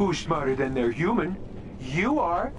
Who's smarter than their human? You are.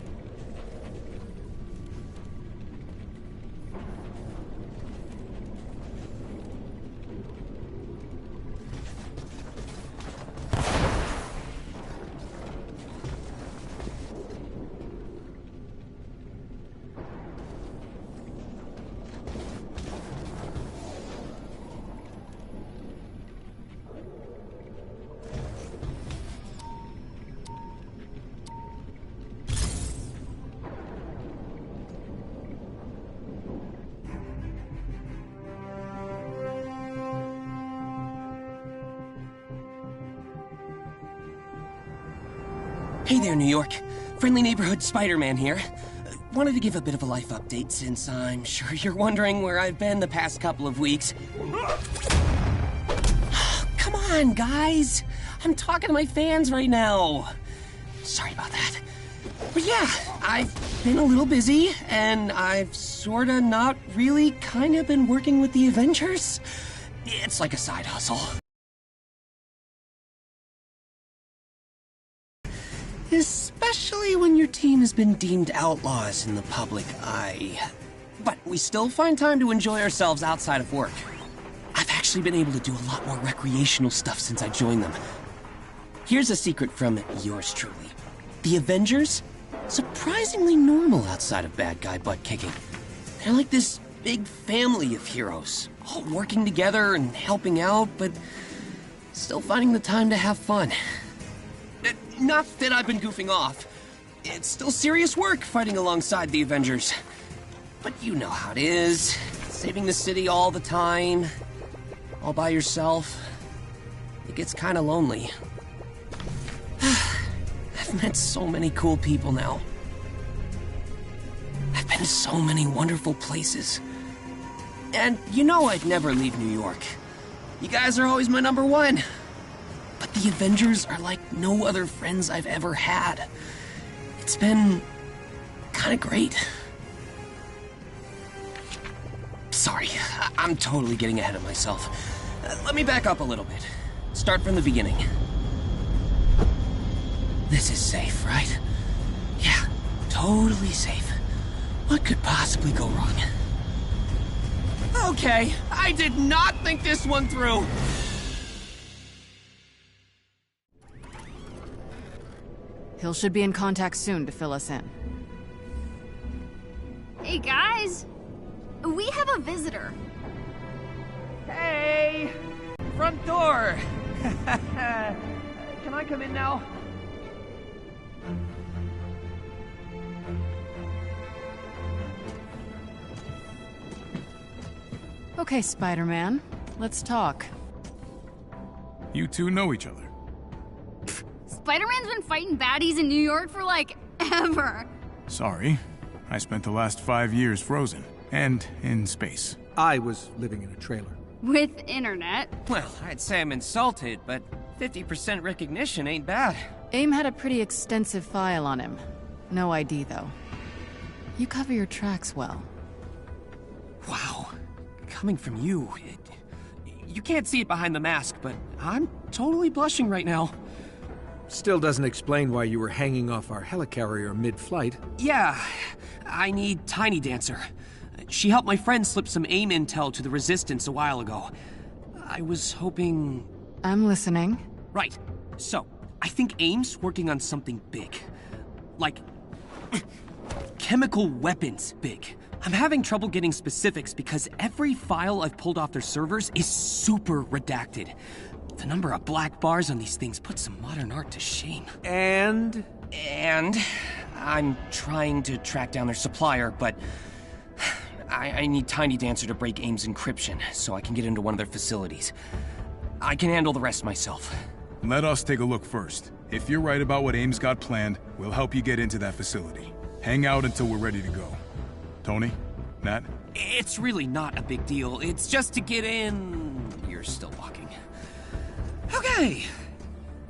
Hey there, New York. Friendly neighborhood Spider-Man here. Wanted to give a bit of a life update since I'm sure you're wondering where I've been the past couple of weeks. Come on, guys. I'm talking to my fans right now. Sorry about that. But yeah, I've been a little busy, and I've sorta not really kinda been working with the Avengers. It's like a side hustle. Especially when your team has been deemed outlaws in the public eye. But we still find time to enjoy ourselves outside of work. I've actually been able to do a lot more recreational stuff since I joined them. Here's a secret from yours truly. The Avengers? Surprisingly normal outside of bad guy butt kicking. They're like this big family of heroes, all working together and helping out, but still finding the time to have fun. Not that I've been goofing off. It's still serious work fighting alongside the Avengers. But you know how it is. Saving the city all the time. All by yourself. It gets kinda lonely. I've met so many cool people now. I've been to so many wonderful places. And you know I'd never leave New York. You guys are always my number one. But the Avengers are like no other friends I've ever had. It's been kinda great. Sorry, I'm totally getting ahead of myself. Let me back up a little bit. Start from the beginning. This is safe, right? Yeah, totally safe. What could possibly go wrong? Okay, I did not think this one through. Hill should be in contact soon to fill us in. Hey, guys! We have a visitor. Hey! Front door! Can I come in now? Okay, Spider-Man. Let's talk. You two know each other. Spider-Man's been fighting baddies in New York for, like, ever. Sorry. I spent the last 5 years frozen. And in space. I was living in a trailer. With internet. Well, I'd say I'm insulted, but 50% recognition ain't bad. AIM had a pretty extensive file on him. No ID, though. You cover your tracks well. Wow. Coming from you, you can't see it behind the mask, but I'm totally blushing right now. Still doesn't explain why you were hanging off our helicarrier mid-flight. Yeah, I need Tiny Dancer. She helped my friend slip some AIM intel to the Resistance a while ago. I was hoping... I'm listening. Right. So, I think AIM's working on something big. Like... chemical weapons big. I'm having trouble getting specifics because every file I've pulled off their servers is super redacted. The number of black bars on these things puts some modern art to shame. And I'm trying to track down their supplier, but I need Tiny Dancer to break AIM's encryption so I can get into one of their facilities. I can handle the rest myself. Let us take a look first. If you're right about what AIM's got planned, we'll help you get into that facility. Hang out until we're ready to go. Tony? Nat? It's really not a big deal. It's just to get in... You're still walking. Okay.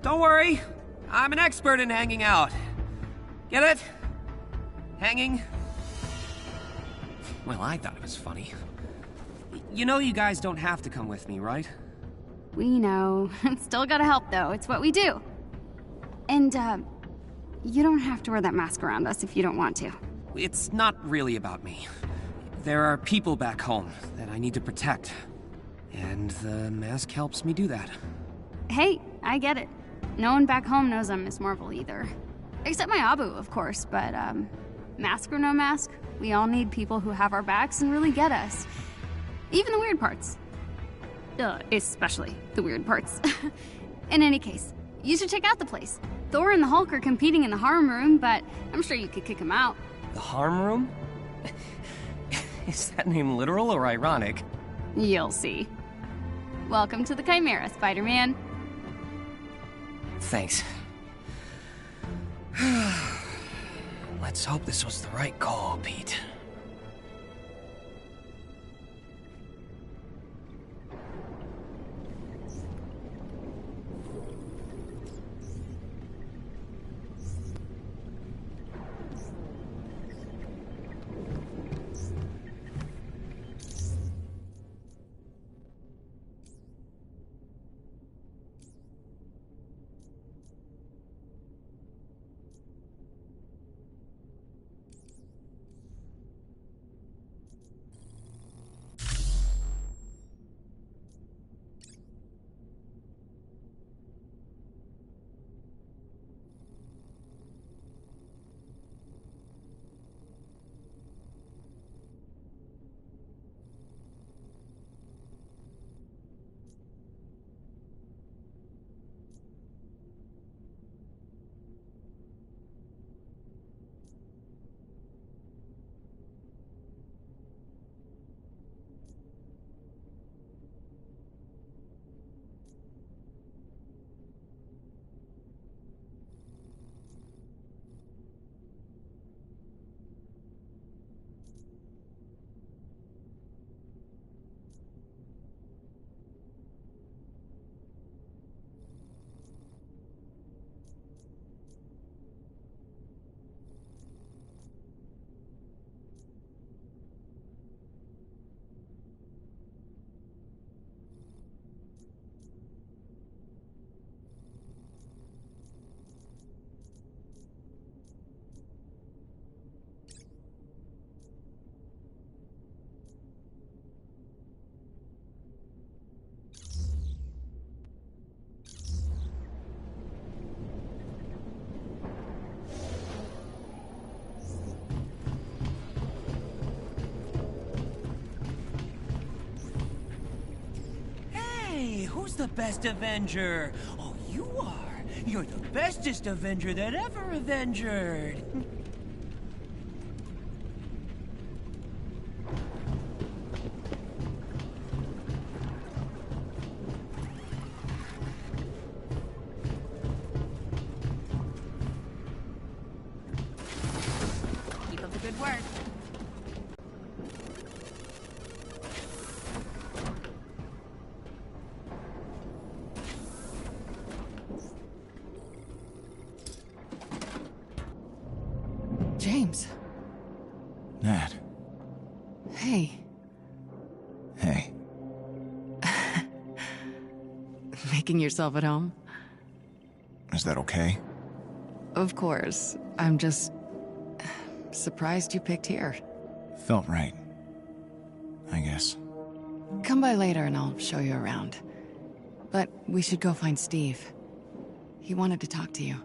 Don't worry. I'm an expert in hanging out. Get it? Hanging? Well, I thought it was funny. You know you guys don't have to come with me, right? We know. Still gotta help, though. It's what we do. And, you don't have to wear that mask around us if you don't want to. It's not really about me. There are people back home that I need to protect. And the mask helps me do that. Hey, I get it. No one back home knows I'm Miss Marvel either. Except my Abu, of course, but, mask or no mask, we all need people who have our backs and really get us. Even the weird parts. Especially the weird parts. In any case, you should check out the place. Thor and the Hulk are competing in the harm room, but I'm sure you could kick them out. The harm room? Is that name literal or ironic? You'll see. Welcome to the Chimera, Spider-Man. Thanks. Let's hope this was the right call, Pete. Who's the best Avenger? Oh, you are. You're the bestest Avenger that ever Avengered. Keep up the good work. James. Nat. Hey. Hey. Making yourself at home? Is that okay? Of course. I'm just surprised you picked here. Felt right. I guess. Come by later and I'll show you around. But we should go find Steve. He wanted to talk to you.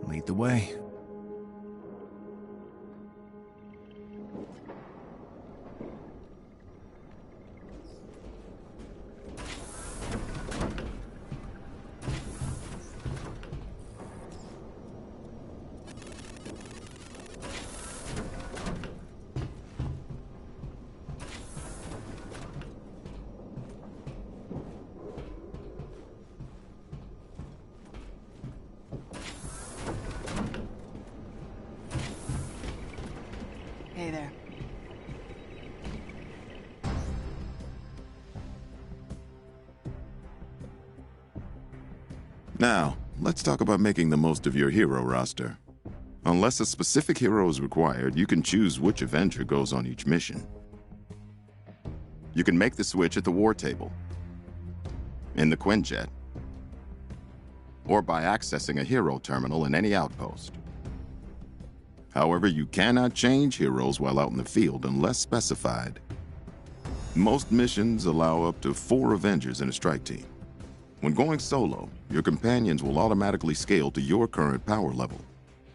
Lead the way. Hey there. Now, let's talk about making the most of your hero roster. Unless a specific hero is required, you can choose which Avenger goes on each mission. You can make the switch at the war table, in the Quinjet, or by accessing a hero terminal in any outpost. However, you cannot change heroes while out in the field unless specified. Most missions allow up to 4 Avengers in a strike team. When going solo, your companions will automatically scale to your current power level,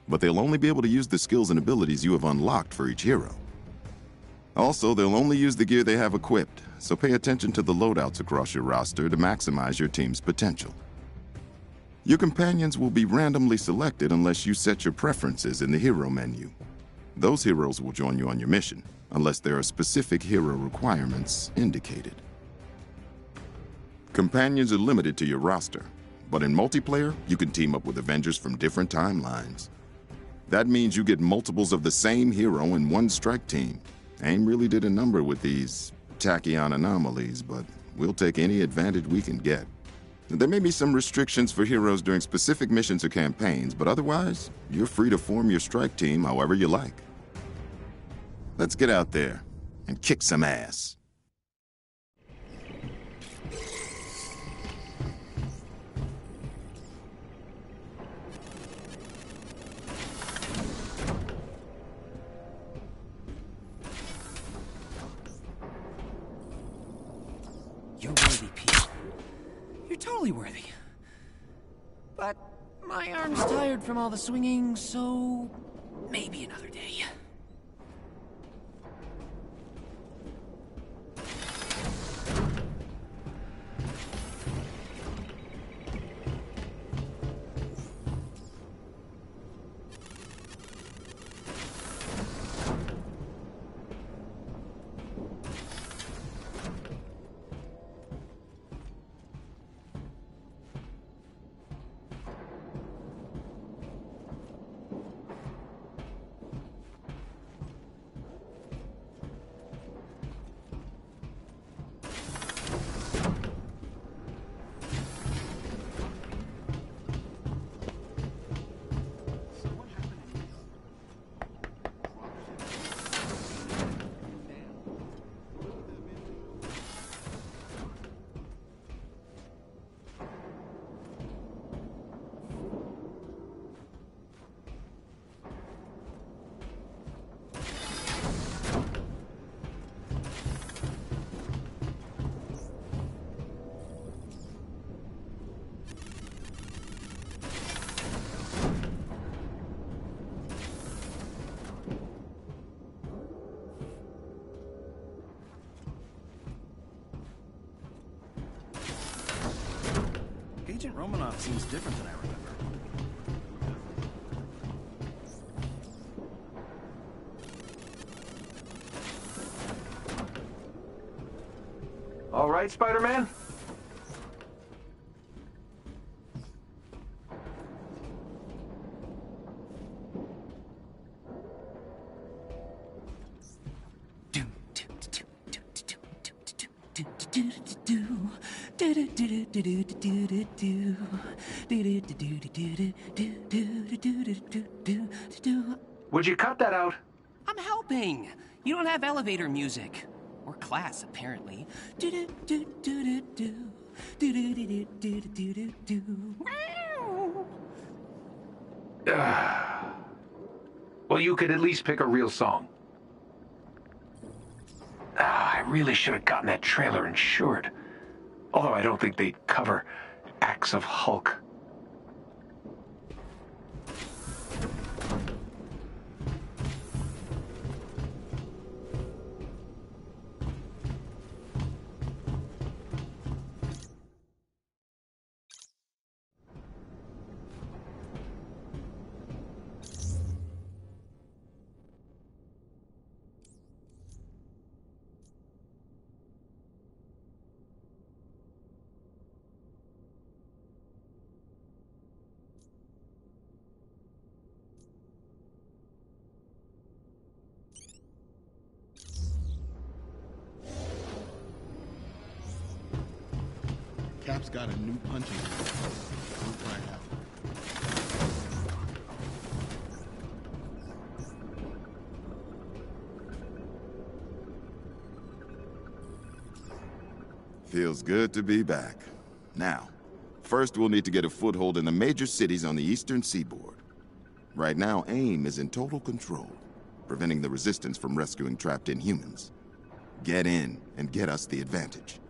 but they'll only be able to use the skills and abilities you have unlocked for each hero. Also, they'll only use the gear they have equipped, so pay attention to the loadouts across your roster to maximize your team's potential. Your companions will be randomly selected unless you set your preferences in the hero menu. Those heroes will join you on your mission, unless there are specific hero requirements indicated. Companions are limited to your roster, but in multiplayer, you can team up with Avengers from different timelines. That means you get multiples of the same hero in one strike team. AIM really did a number with these tachyon anomalies, but we'll take any advantage we can get. There may be some restrictions for heroes during specific missions or campaigns, but otherwise, you're free to form your strike team however you like. Let's get out there and kick some ass. You're worthy, Pete. You're totally worthy. But my arm's tired from all the swinging, so maybe another day. Agent Romanoff seems different than I remember. All right, Spider-Man? Would you cut that out? I'm helping. You don't have elevator music. Or class, apparently. Well, you could at least pick a real song. I really should have gotten that trailer insured. Although I don't think they'd cover Acts of Hulk. Cap's got a new punching bag. We'll try it out. Feels good to be back. Now, first we'll need to get a foothold in the major cities on the eastern seaboard. Right now, AIM is in total control, preventing the Resistance from rescuing trapped Inhumans. Get in and get us the advantage.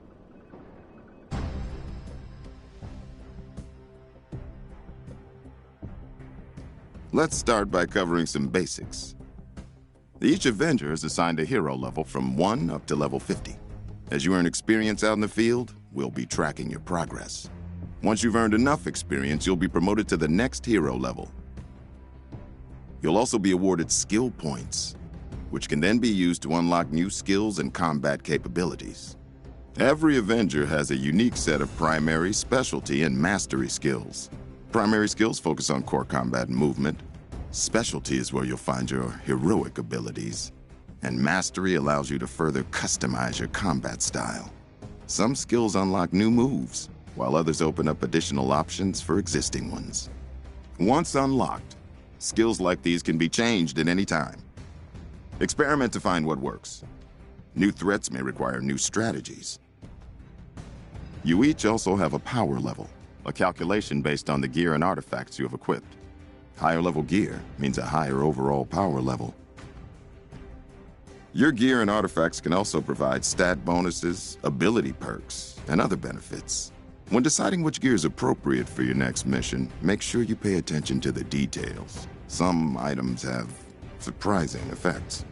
Let's start by covering some basics. Each Avenger is assigned a hero level from 1 up to level 50. As you earn experience out in the field, we'll be tracking your progress. Once you've earned enough experience, you'll be promoted to the next hero level. You'll also be awarded skill points, which can then be used to unlock new skills and combat capabilities. Every Avenger has a unique set of primary, specialty, and mastery skills. Primary skills focus on core combat and movement. Specialty is where you'll find your heroic abilities. And mastery allows you to further customize your combat style. Some skills unlock new moves, while others open up additional options for existing ones. Once unlocked, skills like these can be changed at any time. Experiment to find what works. New threats may require new strategies. You each also have a power level, a calculation based on the gear and artifacts you have equipped. Higher level gear means a higher overall power level. Your gear and artifacts can also provide stat bonuses, ability perks, and other benefits. When deciding which gear is appropriate for your next mission, make sure you pay attention to the details. Some items have surprising effects.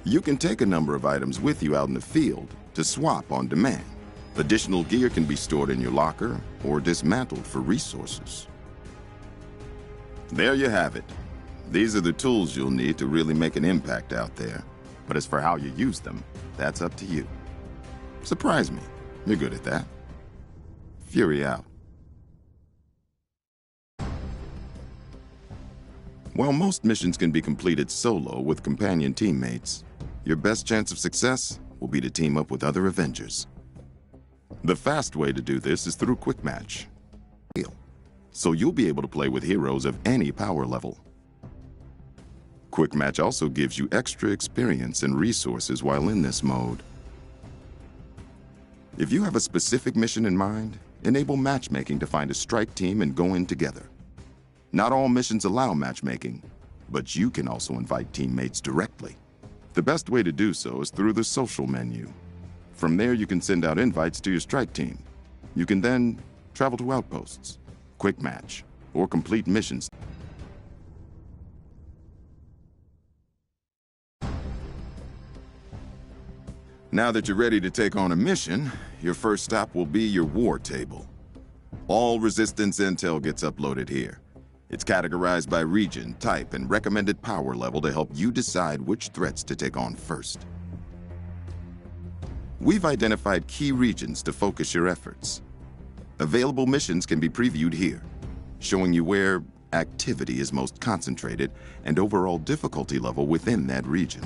You can take a number of items with you out in the field to swap on demand. Additional gear can be stored in your locker or dismantled for resources. There you have it. These are the tools you'll need to really make an impact out there. But as for how you use them, that's up to you. Surprise me. You're good at that. Fury out. While most missions can be completed solo with companion teammates, your best chance of success will be to team up with other Avengers. The fast way to do this is through Quick Match. So you'll be able to play with heroes of any power level. Quick Match also gives you extra experience and resources while in this mode. If you have a specific mission in mind, enable matchmaking to find a strike team and go in together. Not all missions allow matchmaking, but you can also invite teammates directly. The best way to do so is through the social menu. From there, you can send out invites to your strike team. You can then travel to outposts, Quick Match, or complete missions. Now that you're ready to take on a mission, your first stop will be your war table. All Resistance intel gets uploaded here. It's categorized by region, type, and recommended power level to help you decide which threats to take on first. We've identified key regions to focus your efforts. Available missions can be previewed here, showing you where activity is most concentrated and overall difficulty level within that region.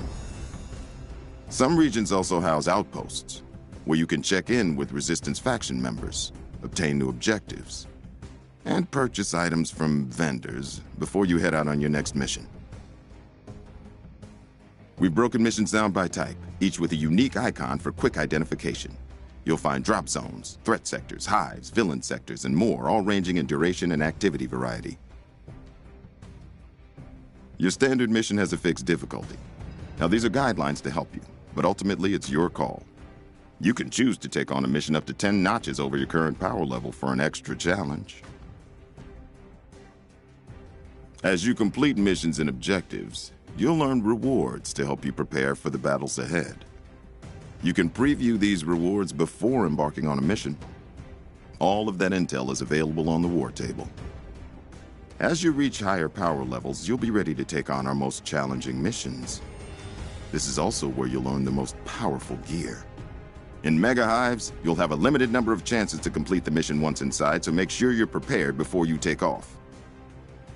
Some regions also house outposts, where you can check in with Resistance faction members, obtain new objectives, and purchase items from vendors before you head out on your next mission. We've broken missions down by type, each with a unique icon for quick identification. You'll find drop zones, threat sectors, hives, villain sectors, and more, all ranging in duration and activity variety. Your standard mission has a fixed difficulty. Now, these are guidelines to help you, but ultimately it's your call. You can choose to take on a mission up to 10 notches over your current power level for an extra challenge. As you complete missions and objectives, you'll earn rewards to help you prepare for the battles ahead. You can preview these rewards before embarking on a mission. All of that intel is available on the war table. As you reach higher power levels, you'll be ready to take on our most challenging missions. This is also where you'll earn the most powerful gear. In Mega Hives, you'll have a limited number of chances to complete the mission once inside, so make sure you're prepared before you take off.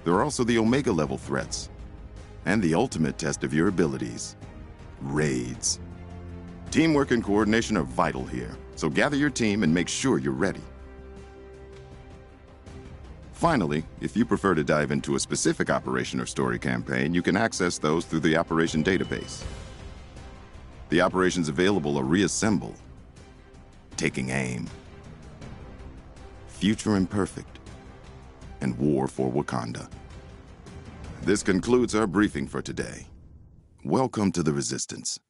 There are also the Omega level threats, and the ultimate test of your abilities, raids. Teamwork and coordination are vital here, so gather your team and make sure you're ready. Finally, if you prefer to dive into a specific operation or story campaign, you can access those through the Operation Database. The operations available are Reassemble, Taking Aim, Future Imperfect, and War for Wakanda. This concludes our briefing for today. Welcome to the Resistance.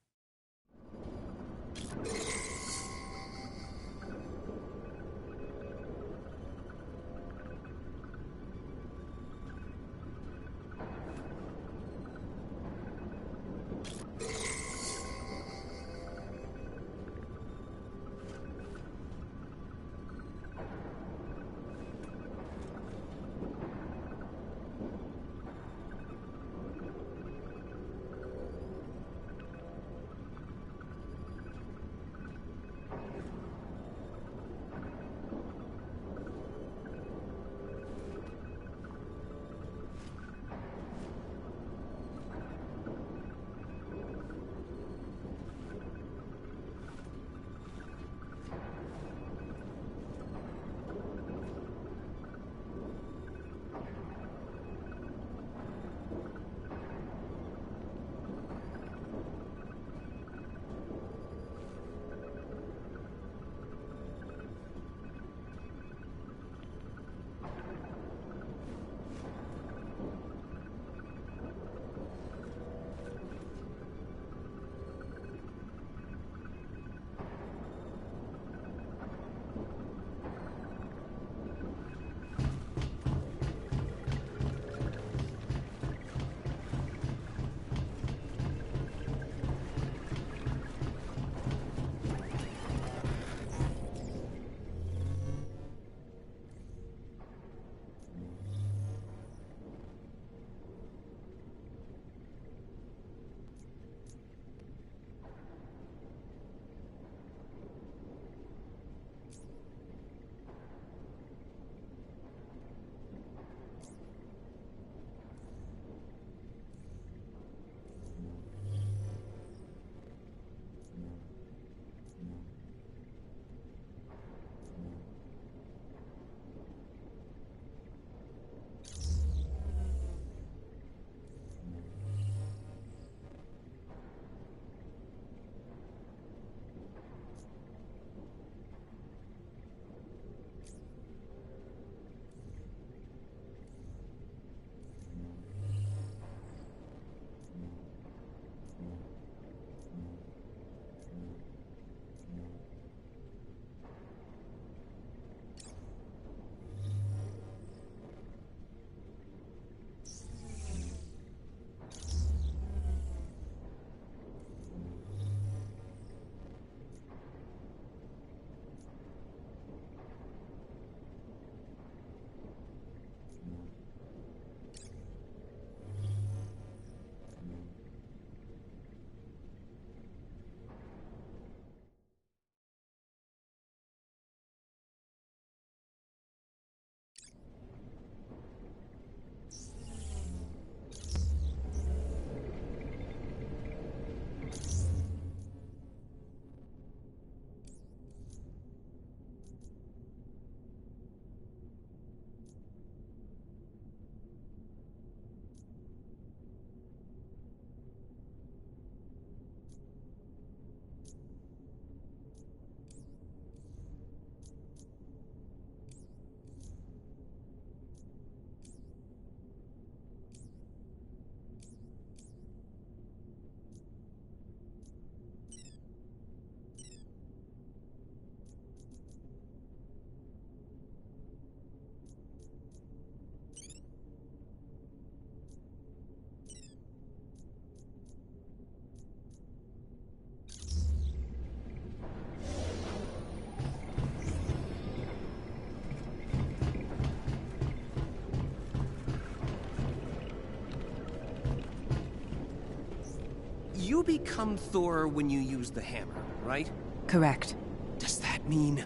You become Thor when you use the hammer, right? Correct. Does that mean...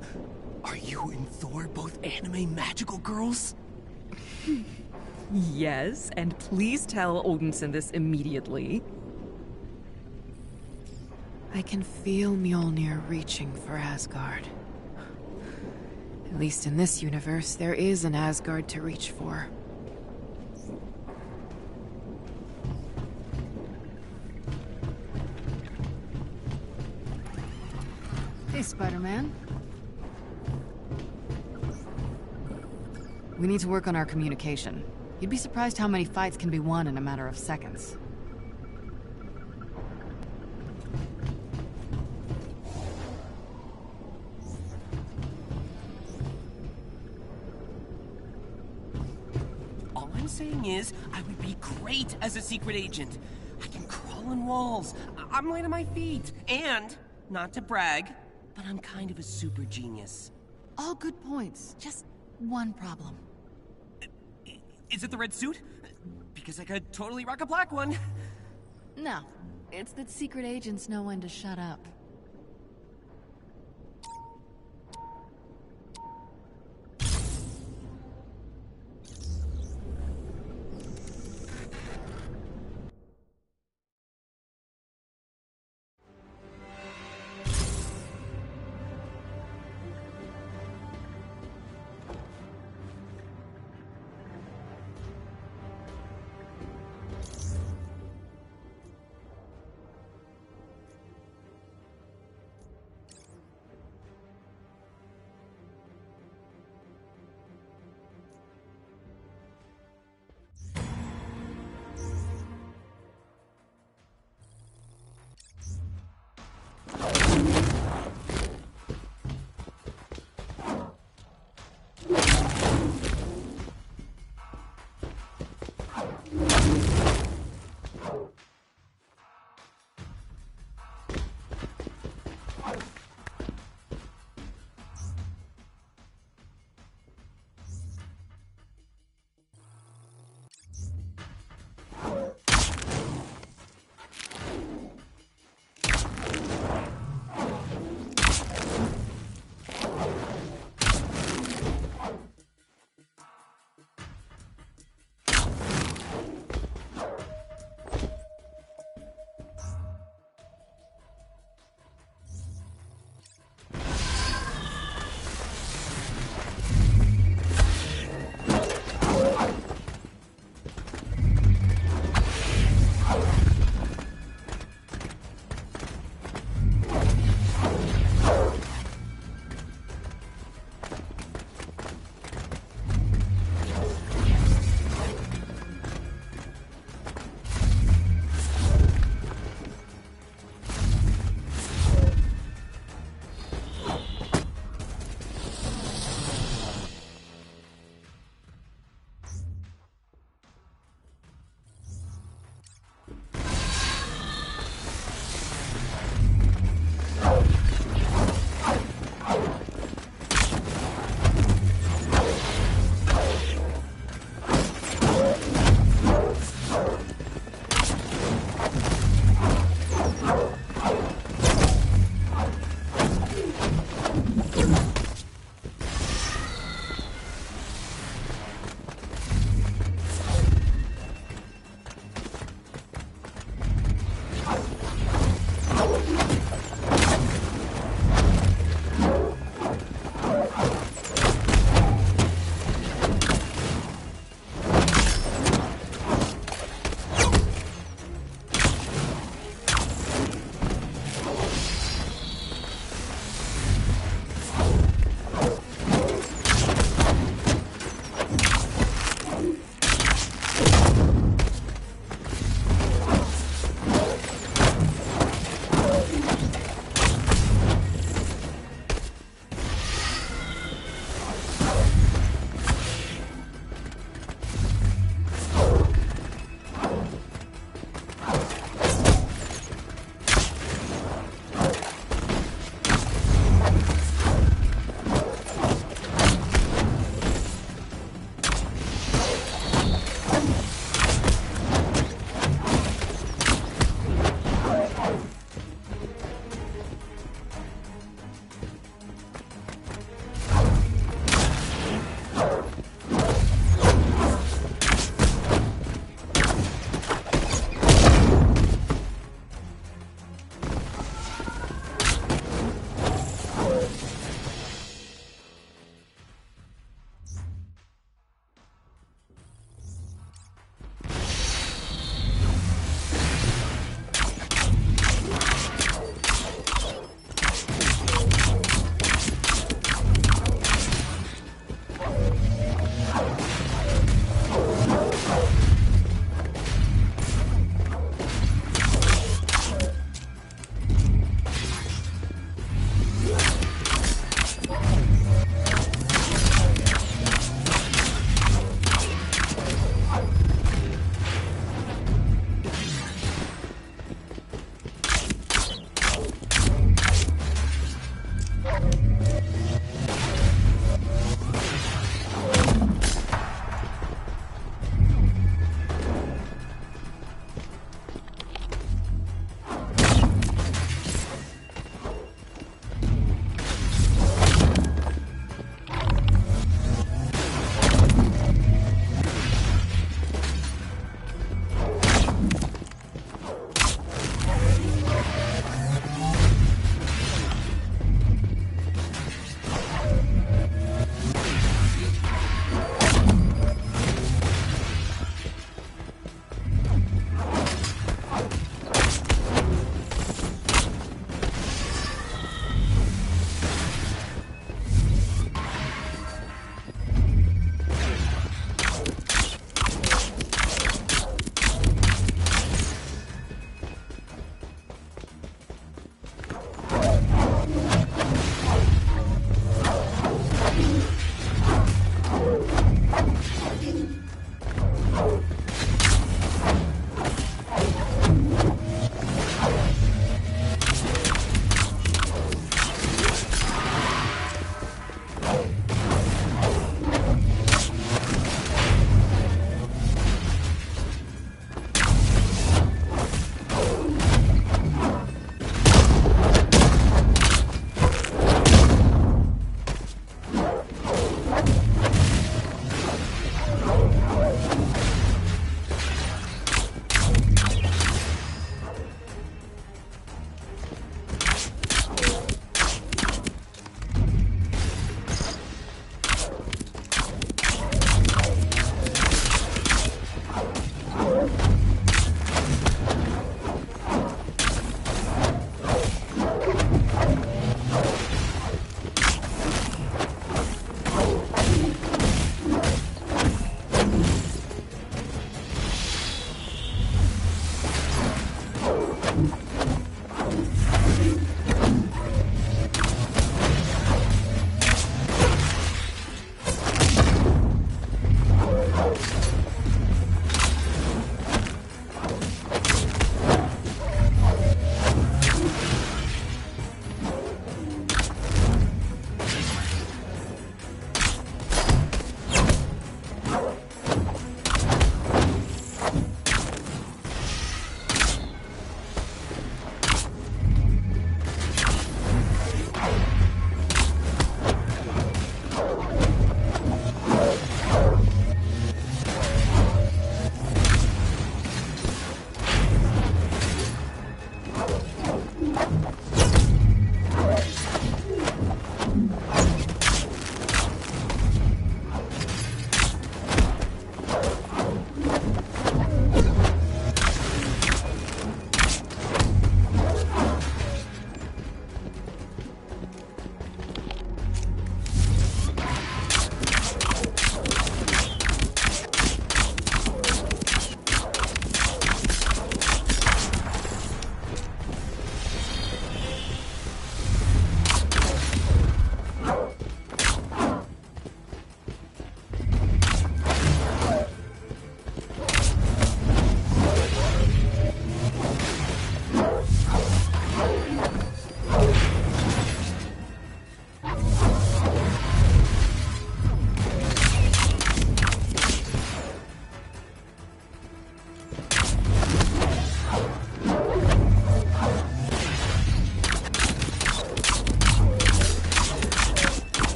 are you and Thor both anime magical girls? Yes, and please tell Odinson this immediately. I can feel Mjolnir reaching for Asgard. At least in this universe, there is an Asgard to reach for. Hey, Spider-Man. We need to work on our communication. You'd be surprised how many fights can be won in a matter of seconds. All I'm saying is, I would be great as a secret agent. I can crawl on walls. I'm light on my feet. And, not to brag, but I'm kind of a super genius. All good points. Just one problem. Is it the red suit? Because I could totally rock a black one. No. It's that secret agents know when to shut up.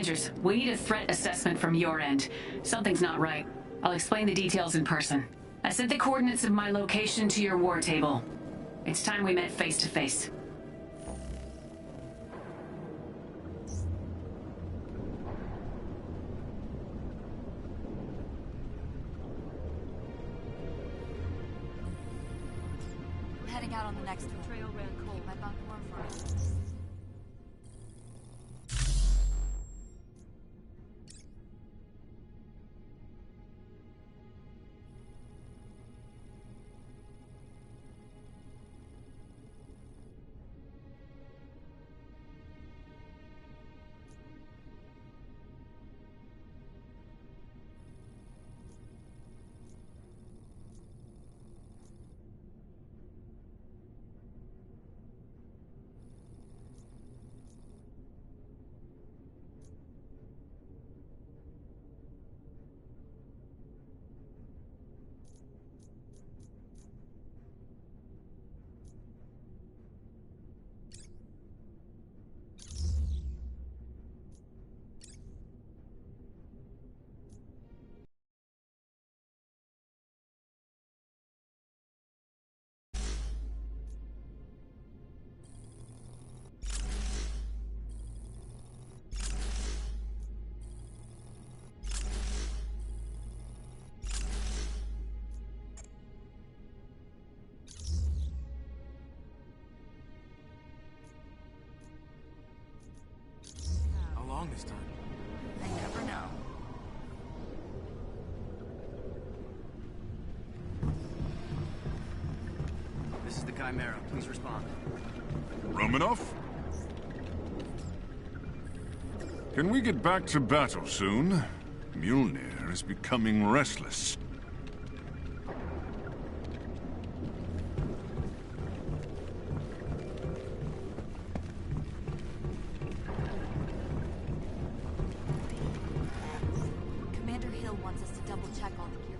Avengers, we need a threat assessment from your end. Something's not right. I'll explain the details in person. I sent the coordinates of my location to your war table. It's time we met face to face. I'm heading out on the next one. Trail ran cold. My bunk warm for us. How long this time? I never know. This is the Chimera. Please respond. Romanoff? Can we get back to battle soon? Mjolnir is becoming restless. Commander Hill wants us to double check all the gear.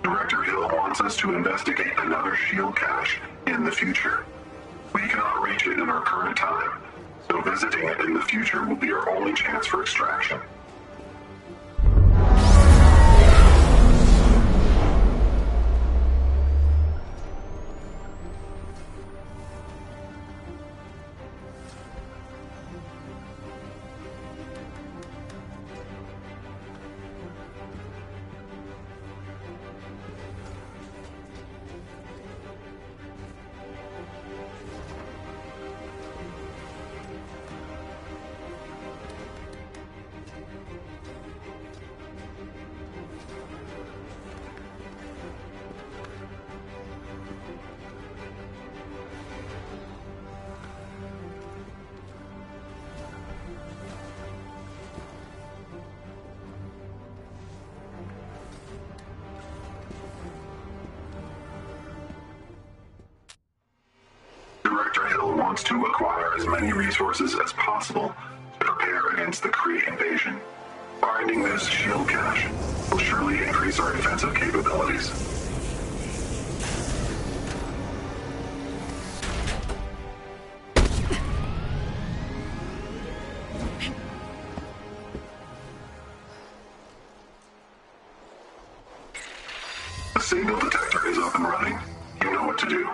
Director Hill wants us to investigate another shield cache in the future. We cannot reach it in our current time, so visiting it in the future will be our only chance for extraction. Director Hill wants to acquire as many resources as possible to prepare against the Kree invasion. Finding this shield cache will surely increase our defensive capabilities. The signal detector is up and running. You know what to do.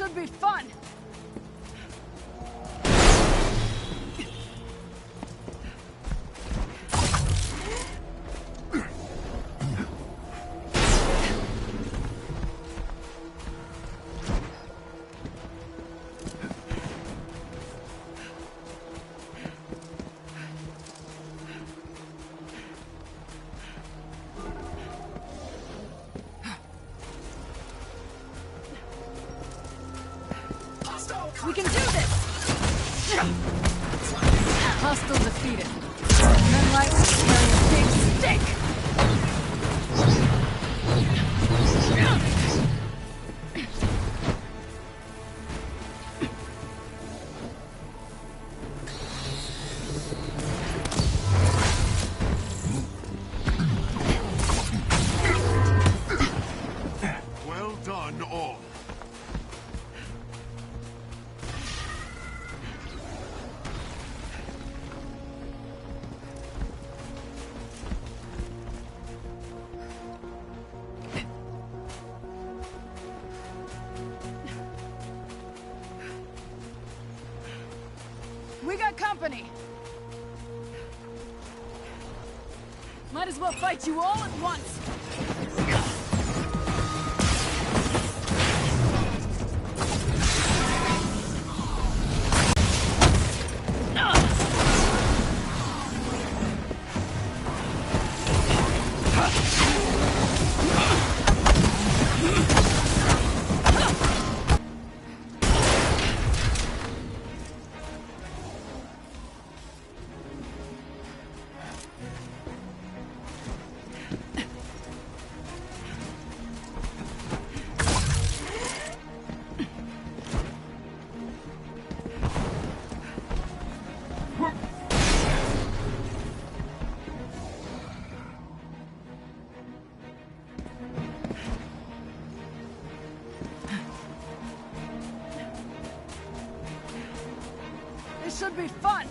should be fun! We can do this! Hostile defeated. Men like to carry a big stick! Well done, all. We got company! Might as well fight you all at once! This should be fun!